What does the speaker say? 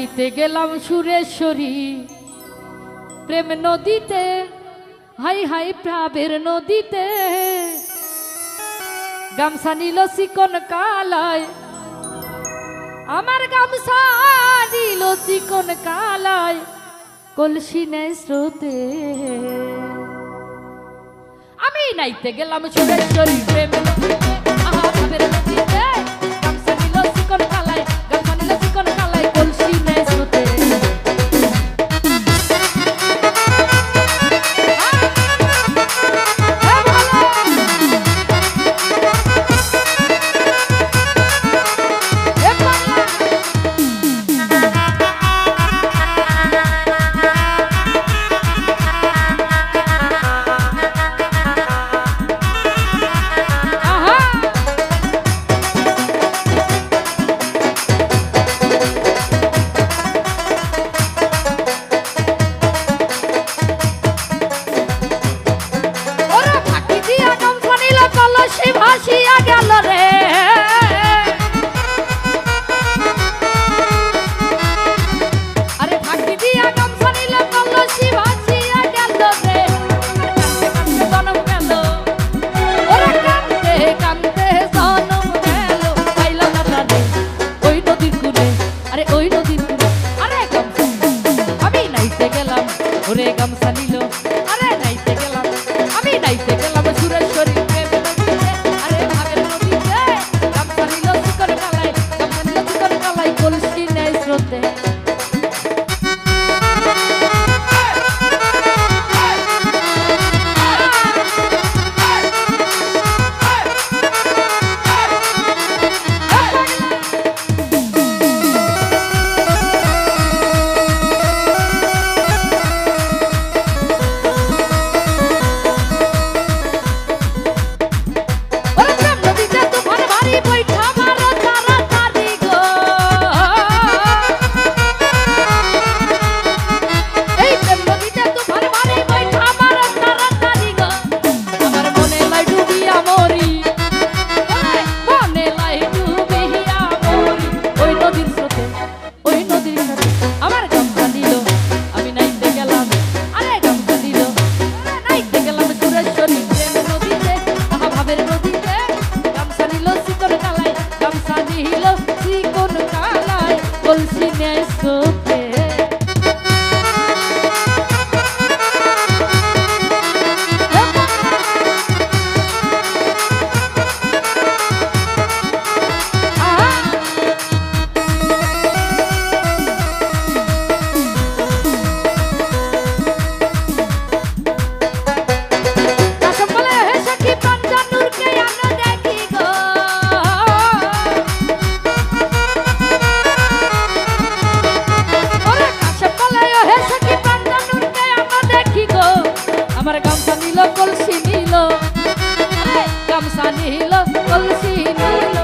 নাইতে গেলাম সুরেশ্বরী প্রেম নদীতে, high high প্রাবের নদীতে। গামছা নিল চিকন কালায়, আমার গামছা নিল চিকন কালায়, কলসি নেই স্রোতে। আমি নাইতে গেলাম সুরেশ্বরী প্রেম নদীতে, আহা প্রাবের নদীতে। গামছা নিল চিকন কালায়, গামছা নিল চিকন কালায়, কলসি নেই স্রোতে। ভাসিয়া গেল রে, আরে ফাঁকি দিয়া গামছা নিল কলসি ভাসিয়া গেল রে। জনম গেল, ওরে কান্দে কান্দে জনম গেল, পাইল না তারে ওই নদীর কূলে, আরে ওই নদীর কূলে। আরে গামছা আমি নাইতে গেলাম, ওরে গামছা নিল, আরে নাইতে গেলাম, আমি নাইতে গেলাম সুরেশ্বরী প্রেম নদীতে, আরে ভাবের নদীতে। গামছা নিল চিকন কালাই, গামছা নিল চিকন কালাই, কলসি নেই স্রোতে। কলসি নেই স্রোতে। আমার গামছা নিল কলসি নিল, গামছা নিল কলসি নিল।